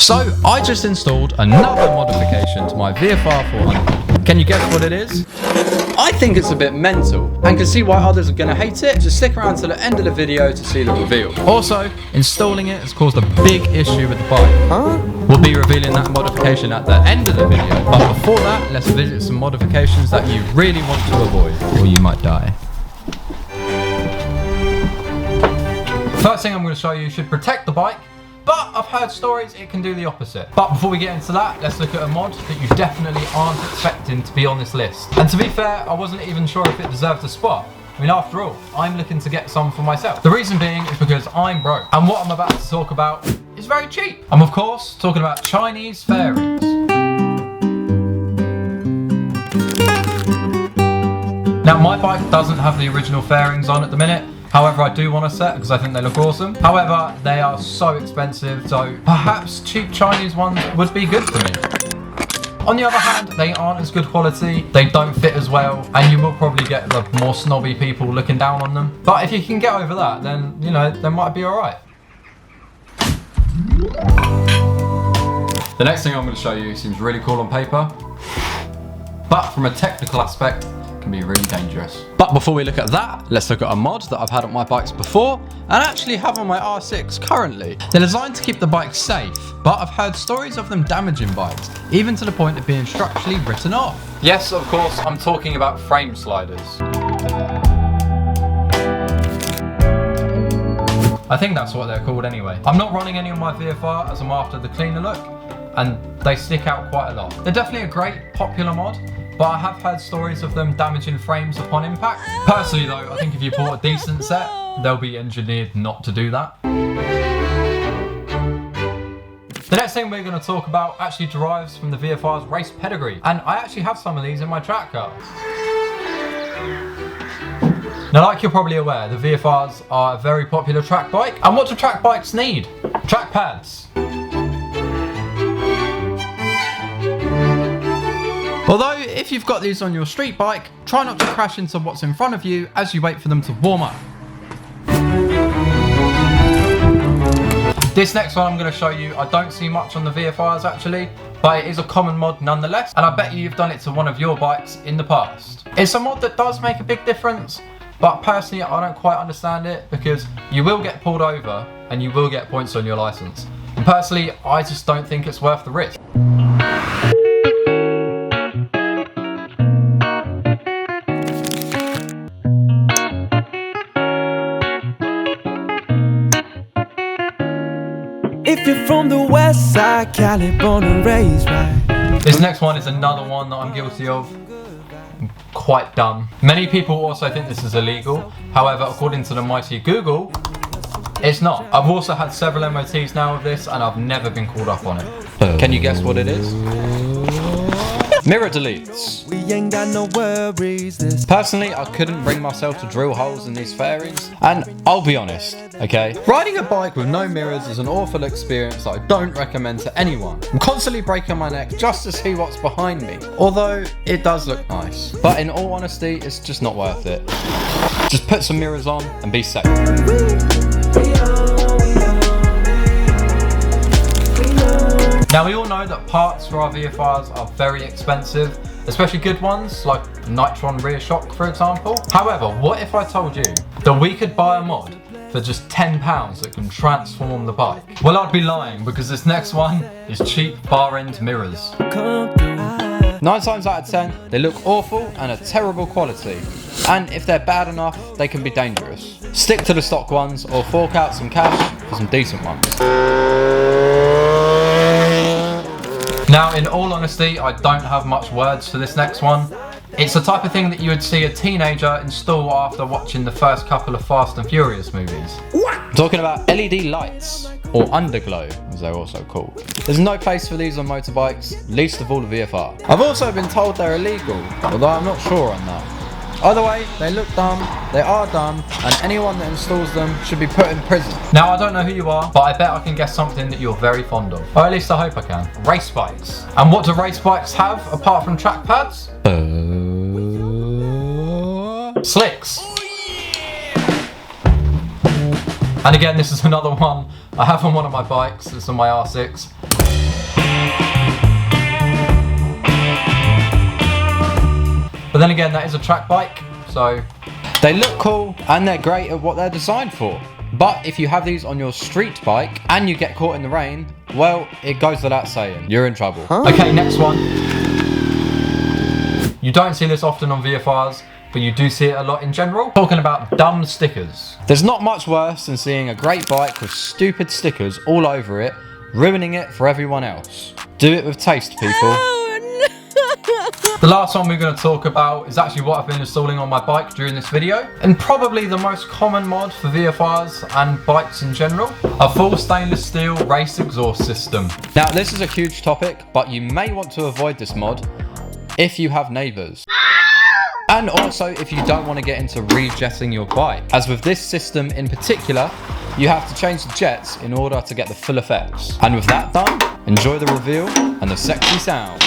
So I just installed another modification to my VFR400. Can you guess what it is? I think it's a bit mental and can see why others are going to hate it. Just stick around to the end of the video to see the reveal. Also, installing it has caused a big issue with the bike. We'll be revealing that modification at the end of the video, but before that, let's visit some modifications that you really want to avoid, or you might die. First thing I'm going to show you should protect the bike, but I've heard stories it can do the opposite. But before we get into that, let's look at a mod that you definitely aren't expecting to be on this list. And to be fair, I wasn't even sure if it deserved a spot. I mean, after all, I'm looking to get some for myself. The reason being is because I'm broke, and what I'm about to talk about is very cheap. I'm of course talking about Chinese fairings. Now, my bike doesn't have the original fairings on at the minute. However, I do want a set because I think they look awesome. However, they are so expensive, so perhaps cheap Chinese ones would be good for me. On the other hand, they aren't as good quality, they don't fit as well, and you will probably get the more snobby people looking down on them. But if you can get over that, then, you know, they might be alright. The next thing I'm going to show you seems really cool on paper, but from a technical aspect, can be really dangerous. But before we look at that, let's look at a mod that I've had on my bikes before and actually have on my R6 currently. They're designed to keep the bike safe, but I've heard stories of them damaging bikes, even to the point of being structurally written off. Yes, of course, I'm talking about frame sliders. I think that's what they're called anyway. I'm not running any on my VFR as I'm after the cleaner look, and they stick out quite a lot. They're definitely a great popular mod, but I have heard stories of them damaging frames upon impact. Personally though, I think if you bought a decent set, they'll be engineered not to do that. The next thing we're going to talk about actually derives from the VFR's race pedigree, and I actually have some of these in my track car. Now, like you're probably aware, the VFRs are a very popular track bike, and what do track bikes need? Track pads. Although, if you've got these on your street bike, try not to crash into what's in front of you as you wait for them to warm up. This next one I'm going to show you, I don't see much on the VFRs actually, but it is a common mod nonetheless, and I bet you've done it to one of your bikes in the past. It's a mod that does make a big difference, but personally I don't quite understand it because you will get pulled over and you will get points on your license. And personally, I just don't think it's worth the risk. If you're from the west side, Cali, born and raised, right? This next one is another one that I'm guilty of. I'm quite dumb. Many people also think this is illegal. However, according to the mighty Google, it's not. I've also had several MOTs now of this and I've never been called up on it. Can you guess what it is? Mirror deletes. We ain't got no worries. Personally, I couldn't bring myself to drill holes in these fairings, and I'll be honest, okay? Riding a bike with no mirrors is an awful experience that I don't recommend to anyone. I'm constantly breaking my neck just to see what's behind me, although it does look nice. But in all honesty, it's just not worth it. Just put some mirrors on and be safe. Now, we all know that parts for our VFRs are very expensive, especially good ones like Nitron rear shock, for example. However, what if I told you that we could buy a mod for just £10 that can transform the bike? Well, I'd be lying because this next one is cheap bar end mirrors. 9 times out of 10, they look awful and are terrible quality. And if they're bad enough, they can be dangerous. Stick to the stock ones or fork out some cash for some decent ones. Now, in all honesty, I don't have much words for this next one. It's the type of thing that you would see a teenager install after watching the first couple of Fast and Furious movies. What? I'm talking about LED lights, or underglow, as they're also called. There's no place for these on motorbikes, least of all the VFR. I've also been told they're illegal, although I'm not sure on that. Either way, they look dumb, they are dumb, and anyone that installs them should be put in prison. Now, I don't know who you are, but I bet I can guess something that you're very fond of. Or at least I hope I can. Race bikes. And what do race bikes have apart from track pads? Slicks. And again, this is another one I have on one of my bikes. It's on my R6. But then again, that is a track bike, so they look cool and they're great at what they're designed for. But if you have these on your street bike and you get caught in the rain, well, it goes without saying, you're in trouble. Okay, next one. You don't see this often on VFRs, but you do see it a lot in general. Talking about dumb stickers. There's not much worse than seeing a great bike with stupid stickers all over it, ruining it for everyone else. Do it with taste, people. Oh, no. The last one we're going to talk about is actually what I've been installing on my bike during this video, and probably the most common mod for VFRs and bikes in general, a full stainless steel race exhaust system. Now this is a huge topic, but you may want to avoid this mod if you have neighbours. And also if you don't want to get into rejetting your bike. As with this system in particular, you have to change the jets in order to get the full effects. And with that done, enjoy the reveal and the sexy sounds.